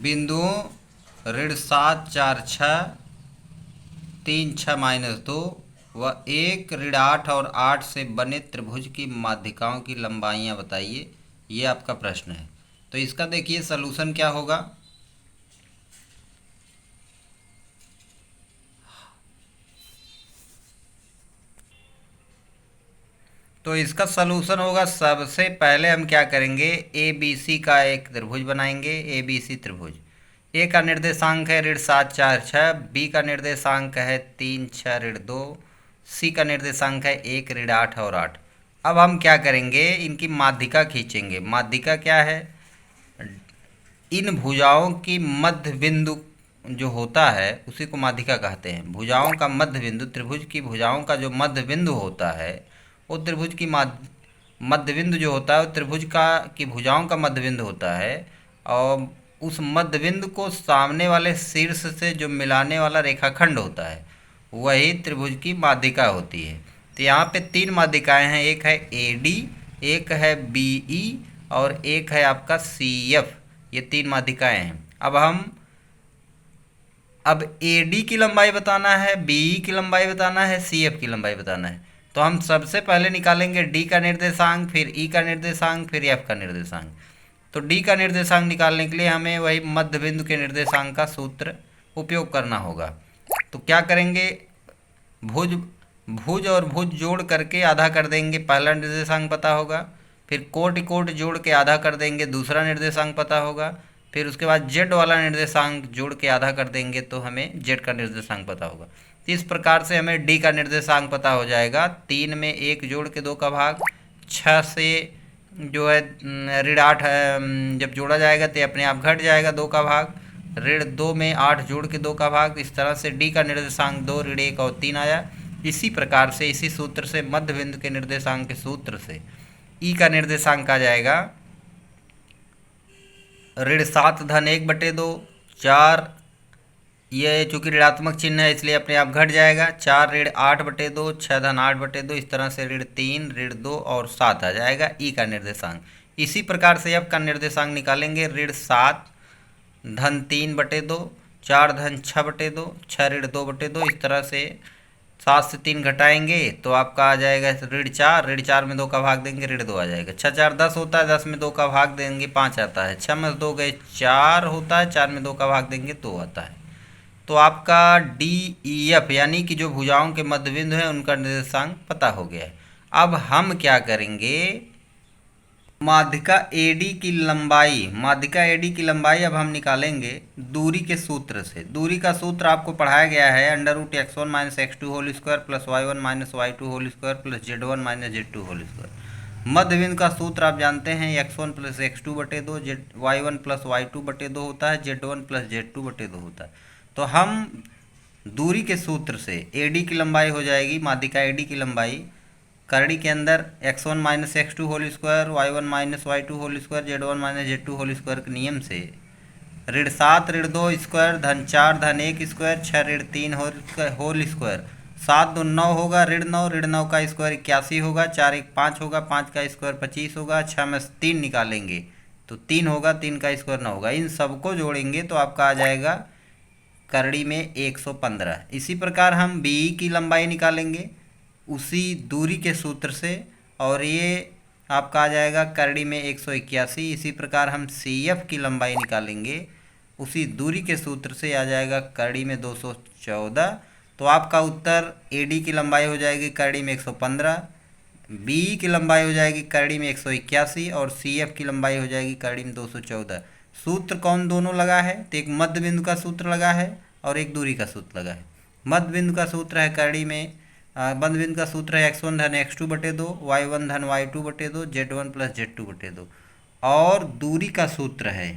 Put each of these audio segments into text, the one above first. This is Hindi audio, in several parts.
बिंदुओं ऋण 7 4 6 3 6 -2 व 1 ऋण 8 और 8 से बने त्रिभुज की माध्यिकाओं की लंबाइयाँ बताइए। ये आपका प्रश्न है। तो इसका देखिए सलूशन क्या होगा। तो इसका सलूशन होगा, सबसे पहले हम क्या करेंगे, ए बी सी का एक त्रिभुज बनाएंगे। ए बी सी त्रिभुज, ए का निर्देशांक है ऋण 7 4 6, बी का निर्देशांक है 3 6 ऋण 2, सी का निर्देशांक है 1 ऋण 8 और 8। अब हम क्या करेंगे, इनकी माध्यिका खींचेंगे। माध्यिका क्या है, इन भुजाओं की मध्य बिंदु जो होता है उसी को माध्यिका कहते हैं। भुजाओं का मध्य बिंदु, त्रिभुज की भुजाओं का जो मध्य बिंदु होता है वो त्रिभुज की मध्य बिंदु जो होता है वो त्रिभुज का की भुजाओं का मध्य बिंदु होता है। और उस मध्य बिंदु को सामने वाले शीर्ष से जो मिलाने वाला रेखाखंड होता है वही त्रिभुज की माध्यिका होती है। तो यहाँ पे 3 माध्यिकाएं हैं, एक है ए डी, एक है बी ई और एक है आपका सी एफ। ये 3 माध्यिकाएं हैं। अब ए डी की लंबाई बताना है, बी ई की लंबाई बताना है, सी एफ की लंबाई बताना है। तो हम सबसे पहले निकालेंगे डी का निर्देशांक, फिर ई का निर्देशांक, फिर एफ का निर्देशांक। तो डी का निर्देशांक निकालने के लिए हमें वही मध्य बिंदु के निर्देशांक का सूत्र उपयोग करना होगा। तो क्या करेंगे, भुज भुज और भुज जोड़ करके आधा कर देंगे, पहला निर्देशांक पता होगा। फिर कोट कोट जोड़ के आधा कर देंगे, दूसरा निर्देशांक पता होगा। फिर उसके बाद जेड वाला निर्देशांक जोड़ के आधा कर देंगे तो हमें जेड का निर्देशांक पता होगा। इस प्रकार से हमें डी का निर्देशांक पता हो जाएगा। 3 में 1 जोड़ के 2 का भाग, 6 से जो है ऋण 8 है, जब जोड़ा जाएगा तो अपने आप घट जाएगा 2 का भाग। ऋण 2 में 8 जोड़ के 2 का भाग। इस तरह से डी का निर्देशांक 2 ऋण 1 और 3 आया। इसी प्रकार से इसी सूत्र से मध्य बिंदु के निर्देशांक के सूत्र से ई का निर्देशांक आ जाएगा ऋण 7 धन 1/2, 4, ये चूंकि ऋणात्मक चिन्ह है इसलिए अपने आप घट जाएगा। 4 ऋण 8/2, 6 धन 8/2, इस तरह से ऋण 3 ऋण 2 और 7 आ जाएगा ई का निर्देशांक। इसी प्रकार से एफ का निर्देशांक निकालेंगे, ऋण 7 धन 3/2, 4 धन 6/2, 6 ऋण 2/2। इस तरह से 7 से 3 घटाएंगे तो आपका आ जाएगा ऋण 4, ऋण 4 में 2 का भाग देंगे ऋण 2 आ जाएगा। 6 4 10 होता है, 10 में 2 का भाग देंगे 5 आता है। 6 में 2 गए 4 होता है, 4 में 2 का भाग देंगे 2 आता है। तो आपका डी ई एफ यानी कि जो भुजाओं के मध्य बिंदु हैं उनका निर्देशांक पता हो गया है। अब हम क्या करेंगे, माध्यिका एडी की लंबाई, माध्यिका एडी की लंबाई अब हम निकालेंगे दूरी के सूत्र से। दूरी का सूत्र आपको पढ़ाया गया है, √x1 - x2 whole square plus y1 - y2 whole square plus z1 - z2 whole square. मध्य बिंदु का सूत्र आप जानते हैं, x1 + x2/2, y1 + y2/2 होता है, z1 + z2/2 होता है। तो हम दूरी के सूत्र से एडी की लंबाई हो जाएगी, माध्यिका एडी की लंबाई करड़ी के अंदर x1 - x2 whole square, y1 - y2 whole square, z1 - z2 whole square के नियम से ऋण 7 ऋण 2 स्क्वायर धन 4 धन 1 स्क्वायर, 6 ऋण 3 होल स्क्वायर, 7 2 9 होगा, ऋण 9 का स्क्वायर 81 होगा, 4 1 5 होगा, 5 का स्क्वायर 25 होगा, 6 में 3 निकालेंगे तो 3 होगा, 3 का स्क्वायर 9 होगा। इन सबको जोड़ेंगे तो आपका आ जाएगा करड़ी में 115। इसी प्रकार हम बी की लंबाई निकालेंगे उसी दूरी के सूत्र से, और ये आपका आ जाएगा करड़ी में 181। इसी प्रकार हम सी एफ की लंबाई निकालेंगे उसी दूरी के सूत्र से, आ जाएगा करड़ी में 214। तो आपका उत्तर ए डी की लंबाई हो जाएगी करड़ी में 115, बी की लंबाई हो जाएगी करड़ी में 181 और सी एफ की लंबाई हो जाएगी करड़ी में 214। सूत्र कौन दोनों लगा है, तो एक मध्य बिंदु का सूत्र लगा है और एक दूरी का सूत्र लगा है। मध्य बिंदु का सूत्र है करड़ी में, मध्य बिंदु का सूत्र है x1 धन x2/2, y1 धन y2/2, z1 + z2/2। और दूरी का सूत्र है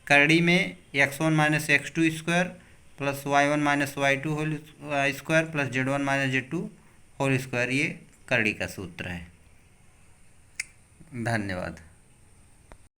करड़ी में x1 - x2 square plus y1 - y2 whole square plus z1 - z2 whole square. ये करड़ी का सूत्र है। धन्यवाद।